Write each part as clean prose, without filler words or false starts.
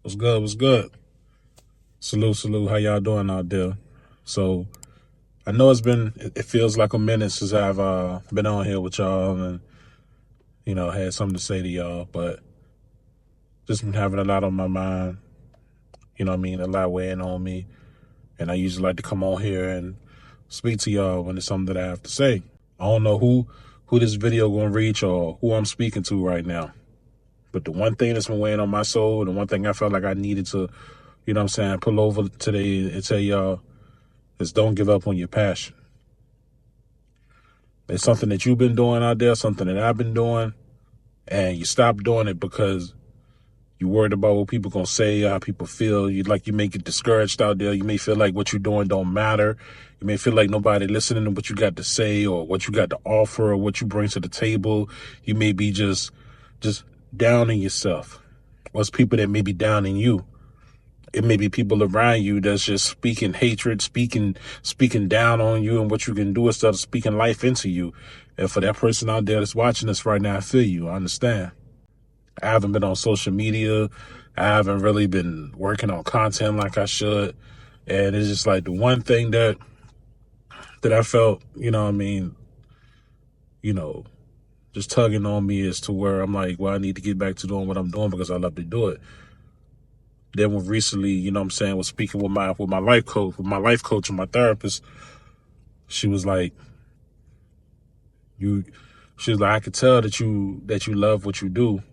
What's good? What's good? Salute, salute. How y'all doing out there? So I know it feels like a minute since I've been on here with y'all and had something to say to y'all, but just been having a lot on my mind. You know what I mean? A lot weighing on me, and I usually like to come on here and speak to y'all when it's something that I have to say. I don't know who this video gonna reach or who I'm speaking to right now, but the one thing that's been weighing on my soul, the one thing I felt like I needed to, pull over today and tell y'all is don't give up on your passion. It's something that you've been doing out there, something that I've been doing, and you stop doing it because you're worried about what people gonna say, how people feel. You may get discouraged out there. You may feel like what you're doing don't matter. You may feel like nobody listening to what you got to say or what you got to offer or what you bring to the table. You may be just downing yourself. Or it's people that may be downing you. It may be people around you that's just speaking hatred, speaking down on you and what you can do instead of speaking life into you. And for that person out there that's watching this right now, I feel you. I understand. I haven't been on social media. I haven't really been working on content like I should. And it's just like the one thing that I felt, just tugging on me is to where I'm like, well, I need to get back to doing what I'm doing because I love to do it. Then when recently, was speaking with my life coach, and my therapist, she was like, I could tell that you love what you do.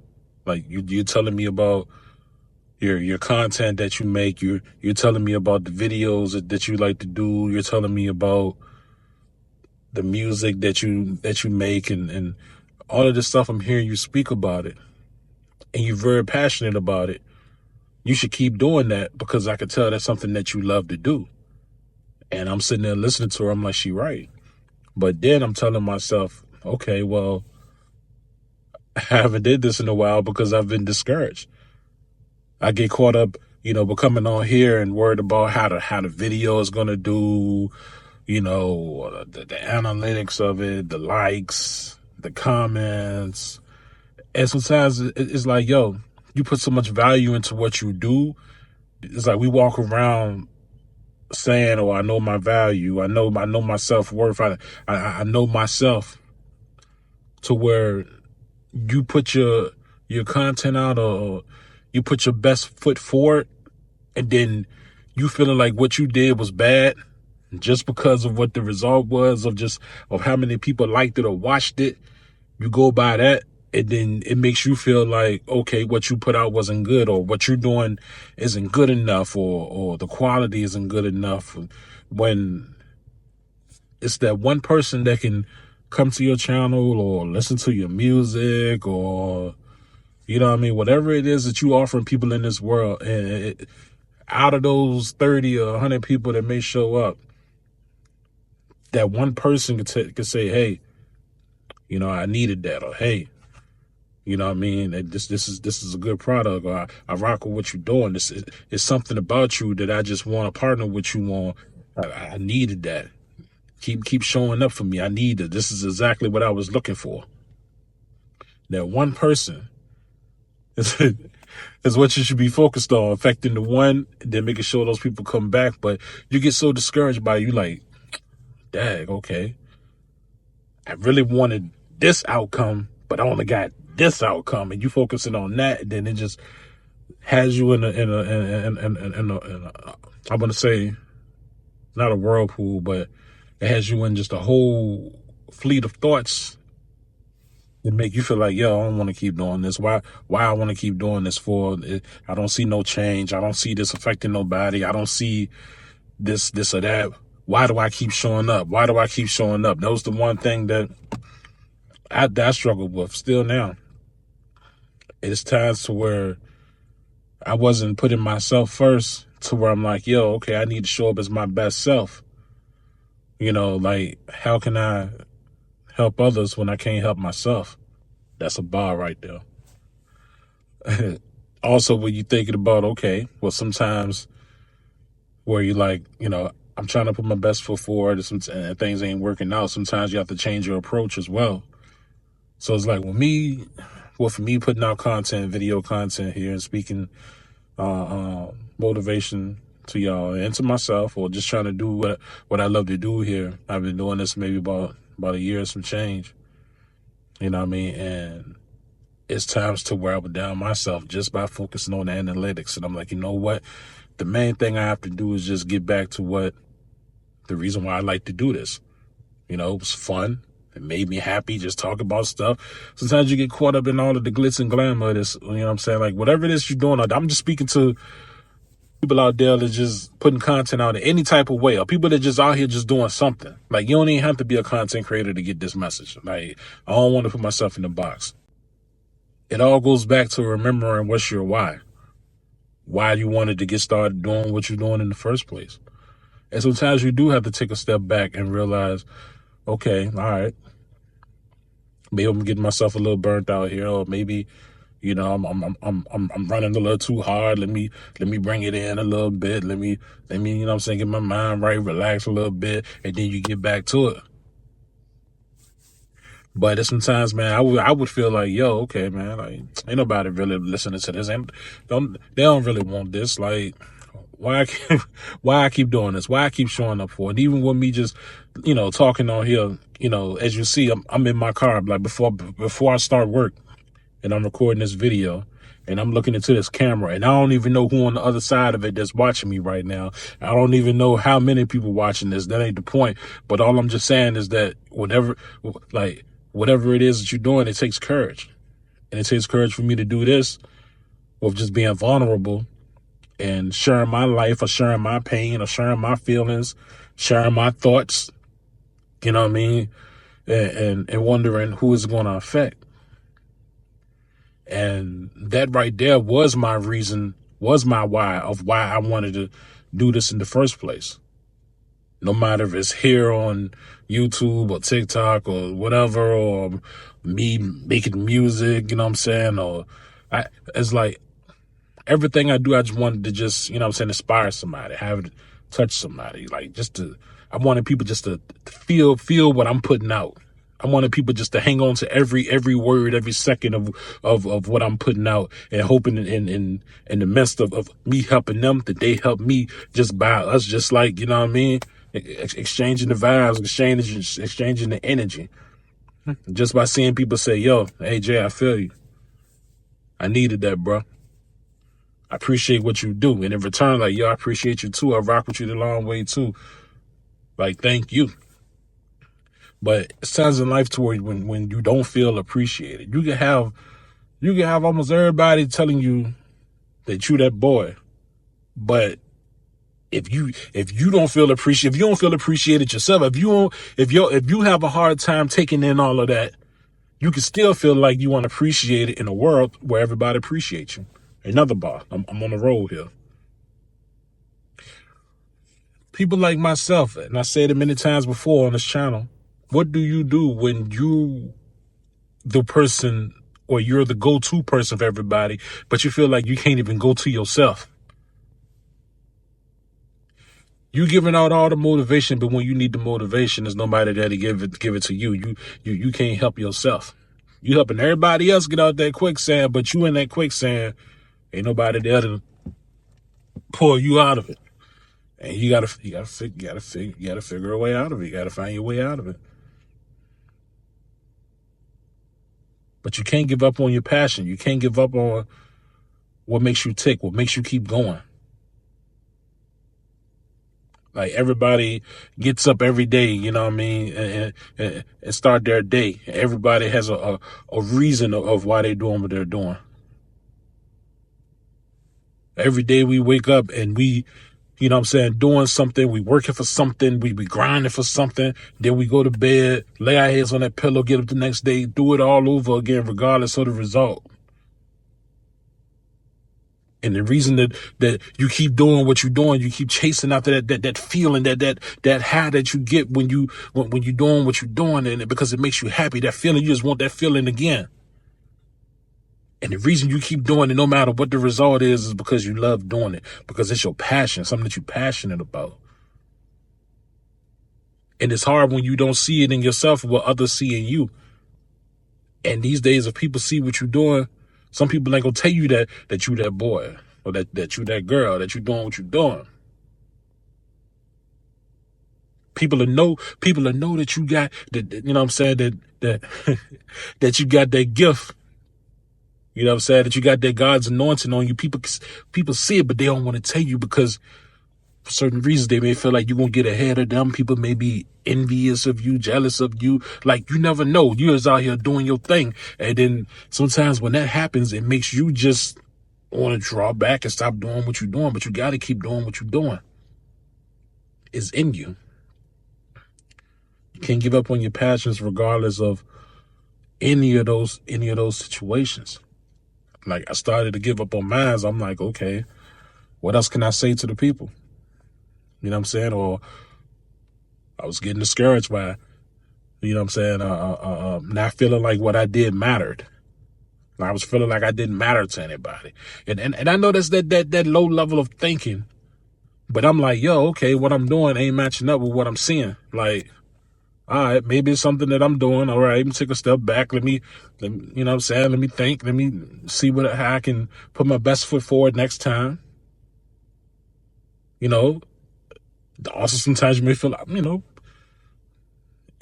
Like you're telling me about your content that you make. You're telling me about the videos that you like to do. You're telling me about the music that you make and all of this stuff. I'm hearing you speak about it, and you're very passionate about it. You should keep doing that because I could tell that's something that you love to do. And I'm sitting there listening to her. I'm like, she right. But then I'm telling myself, okay, well, I haven't did this in a while because I've been discouraged. I get caught up, becoming on here and worried about how the video is going to do, the analytics of it, the likes, the comments. And sometimes it's like, yo, you put so much value into what you do. It's like we walk around saying, oh, I know my value. I know my self-worth. I know myself, to where you put your content out or you put your best foot forward, and then you feeling like what you did was bad just because of what the result was of how many people liked it or watched it. You go by that, and then it makes you feel like, okay, what you put out wasn't good, or what you're doing isn't good enough, or the quality isn't good enough, when it's that one person that can come to your channel or listen to your music or, whatever it is that you offering people in this world. And out of those 30 or 100 people that may show up, that one person could say, hey, I needed that, or hey, this is a good product, or I rock with what you're doing. This is something about you that I just want to partner with you on. I needed that. Keep showing up for me. I need it. This is exactly what I was looking for. That one person is what you should be focused on, affecting the one, then making sure those people come back. But you get so discouraged by it, you like, dang, okay, I really wanted this outcome, but I only got this outcome, and you focusing on that, then it just has you in a I'm gonna say not a whirlpool, but it has you in just a whole fleet of thoughts that make you feel like, yo, I don't want to keep doing this. Why I want to keep doing this for? I don't see no change. I don't see this affecting nobody. I don't see this or that. Why do I keep showing up? Why do I keep showing up? That was the one thing that I struggled with still now. It's times to where I wasn't putting myself first, to where I'm like, yo, okay, I need to show up as my best self. Like, how can I help others when I can't help myself? That's a bar right there. Also, when you're thinking about, okay, well, sometimes where you like, I'm trying to put my best foot forward and things ain't working out. Sometimes you have to change your approach as well. So it's like for me putting out content, video content here and speaking motivation to y'all and to myself, or just trying to do what I love to do here. I've been doing this maybe about a year and some change. You know what I mean? And it's times to where I would down myself just by focusing on the analytics. And I'm like, you know what? The main thing I have to do is just get back to what the reason why I like to do this. You know, it was fun. It made me happy just talk about stuff. Sometimes you get caught up in all of the glitz and glamour of this, you know what I'm saying? Like, whatever it is you're doing, I'm just speaking to people out there that just putting content out in any type of way, or people that just out here just doing something. Like, you don't even have to be a content creator to get this message. Like, I don't want to put myself in the box. It all goes back to remembering what's your why. Why you wanted to get started doing what you're doing in the first place. And sometimes you do have to take a step back and realize, okay, all right, maybe I'm getting myself a little burnt out here, or maybe, you know, I'm running a little too hard. Let me bring it in a little bit. Let me, you know what I'm saying, get my mind right, relax a little bit, and then you get back to it. But sometimes, man, I would feel like, yo, okay, man, like, ain't nobody really listening to this. They don't really want this. Like, why I keep doing this? Why I keep showing up for it? And even with me just, you know, talking on here, you know, as you see, I'm in my car, like before I start work, and I'm recording this video, and I'm looking into this camera, and I don't even know who on the other side of it that's watching me right now. I don't even know how many people watching this. That ain't the point. But all I'm just saying is that whatever it is that you're doing, it takes courage. And it takes courage for me to do this with just being vulnerable and sharing my life, or sharing my pain, or sharing my feelings, sharing my thoughts, you know what I mean? And wondering who it's going to affect. And that right there was my reason, was my why of why I wanted to do this in the first place. No matter if it's here on YouTube or TikTok or whatever, or me making music, you know what I'm saying? Or it's like everything I do, I just wanted to just, you know what I'm saying, inspire somebody, have it touch somebody. Like, I wanted people just to feel what I'm putting out. I wanted people just to hang on to every word, every second of what I'm putting out, and hoping in the midst of me helping them, that they help me, just by us, just like, you know what I mean? Exchanging the vibes, exchanging the energy. Just by seeing people say, yo, hey, Jay, I feel you. I needed that, bro. I appreciate what you do. And in return, like, yo, I appreciate you too. I rock with you the long way too. Like, thank you. But it's times in life to where when you don't feel appreciated, you can have almost everybody telling you that you that boy. But if you don't feel appreciated, if you don't feel appreciated yourself, if you have a hard time taking in all of that, you can still feel like you want to appreciate it in a world where everybody appreciates you. Another bar. I'm on the road here. People like myself, and I said it many times before on this channel, what do you do when you the person, or you're the go-to person for everybody, but you feel like you can't even go to yourself? You giving out all the motivation, but when you need the motivation, there's nobody there to give it to you. You can't help yourself. You helping everybody else get out that quicksand, but you in that quicksand, ain't nobody there to pull you out of it. And you gotta figure a way out of it. You gotta find your way out of it. But you can't give up on your passion. You can't give up on what makes you tick, what makes you keep going. Like, everybody gets up every day, you know what I mean, and start their day. Everybody has a reason of why they're doing what they're doing. Every day we wake up and we, you know what I'm saying, doing something, we working for something, we grinding for something, then we go to bed, lay our heads on that pillow, get up the next day, do it all over again, regardless of the result. And the reason that you keep doing what you're doing, you keep chasing after that feeling, that high that you get when you're doing what you're doing, and because it makes you happy, that feeling, you just want that feeling again. And the reason you keep doing it, no matter what the result is because you love doing it, because it's your passion, something that you're passionate about. And it's hard when you don't see it in yourself, what others see in you. And these days, if people see what you're doing, some people ain't gonna tell you that you that boy. or that you that girl, that you doing what you're doing. People will know that you got that, you know what I'm saying, that that you got that gift. You know what I'm saying? That you got that God's anointing on you. People see it, but they don't want to tell you because for certain reasons they may feel like you're gonna get ahead of them. People may be envious of you, jealous of you. Like, you never know. You're just out here doing your thing. And then sometimes when that happens, it makes you just want to draw back and stop doing what you're doing. But you gotta keep doing what you're doing. It's in you. You can't give up on your passions regardless of any of those situations. Like, I started to give up on mine. I'm like, okay, what else can I say to the people? You know what I'm saying? Or I was getting discouraged by, you know what I'm saying, not feeling like what I did mattered. I was feeling like I didn't matter to anybody. And I know that's that low level of thinking. But I'm like, yo, okay, what I'm doing ain't matching up with what I'm seeing. Like, all right, maybe it's something that I'm doing. All right, let me take a step back. Let me, you know what I'm saying? Let me think. Let me see how I can put my best foot forward next time. You know, also sometimes you may feel like, you know,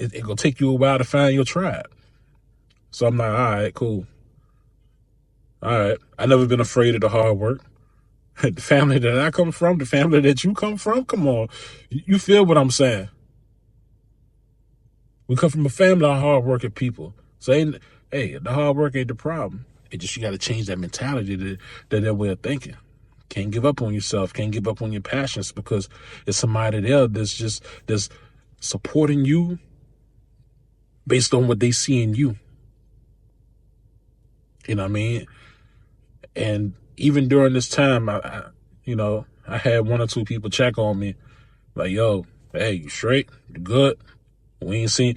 it gonna take you a while to find your tribe. So I'm like, all right, cool. All right. I never been afraid of the hard work. The family that I come from, the family that you come from, come on. You feel what I'm saying? We come from a family of hard-working people. So, hey, the hard work ain't the problem. It just, you got to change that mentality, that way of thinking. Can't give up on yourself. Can't give up on your passions because it's somebody there that's supporting you based on what they see in you. You know what I mean? And even during this time, I had one or two people check on me, like, yo, hey, you straight? You good? We ain't seen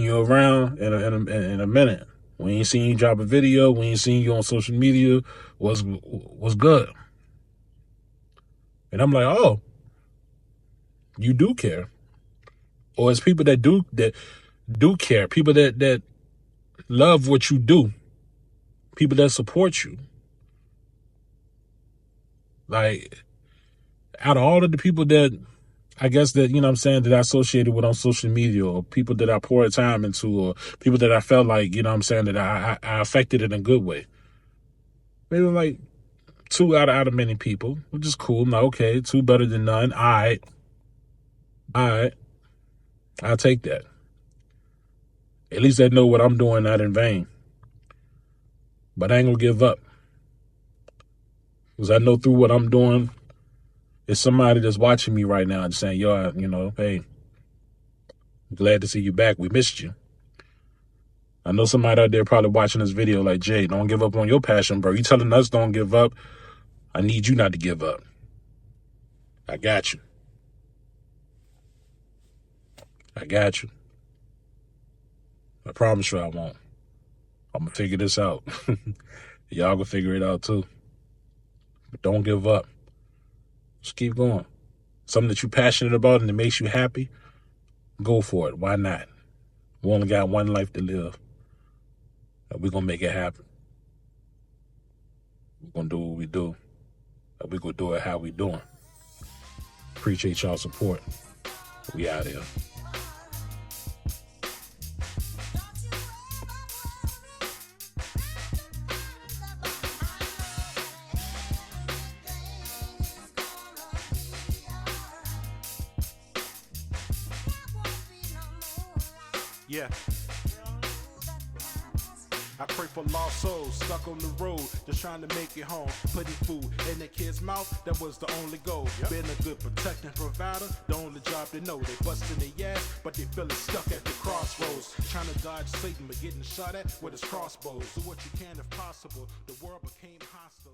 you around in a minute. We ain't seen you drop a video. We ain't seen you on social media. What's good? And I'm like, oh, you do care. Or it's people that do care. People that love what you do. People that support you. Like, out of all of the people that I guess that, you know what I'm saying, that I associated with on social media, or people that I poured time into, or people that I felt like, you know what I'm saying, that I affected in a good way. Maybe like 2 out of many people, which is cool. Now, okay, 2 better than none. All right. I'll take that. At least I know what I'm doing not in vain. But I ain't gonna give up. Because I know through what I'm doing, it's somebody that's watching me right now and saying, yo, you know, hey, glad to see you back. We missed you. I know somebody out there probably watching this video like, Jay, don't give up on your passion, bro. You telling us don't give up. I need you not to give up. I got you. I got you. I promise you I won't. I'm going to figure this out. Y'all gonna figure it out too. But don't give up. Just keep going. Something that you're passionate about and it makes you happy, go for it. Why not? We only got one life to live. And we're going to make it happen. We're going to do what we do. And we're going to do it how we doing. Appreciate y'all support. We out here. Yeah. I pray for lost souls stuck on the road, just trying to make it home. Putting food in the kid's mouth, that was the only goal. Being a good protecting provider, the only job they know. They busting their ass, but they feeling stuck at the crossroads. Trying to dodge Satan, but getting shot at with his crossbows. Do what you can if possible. The world became hostile.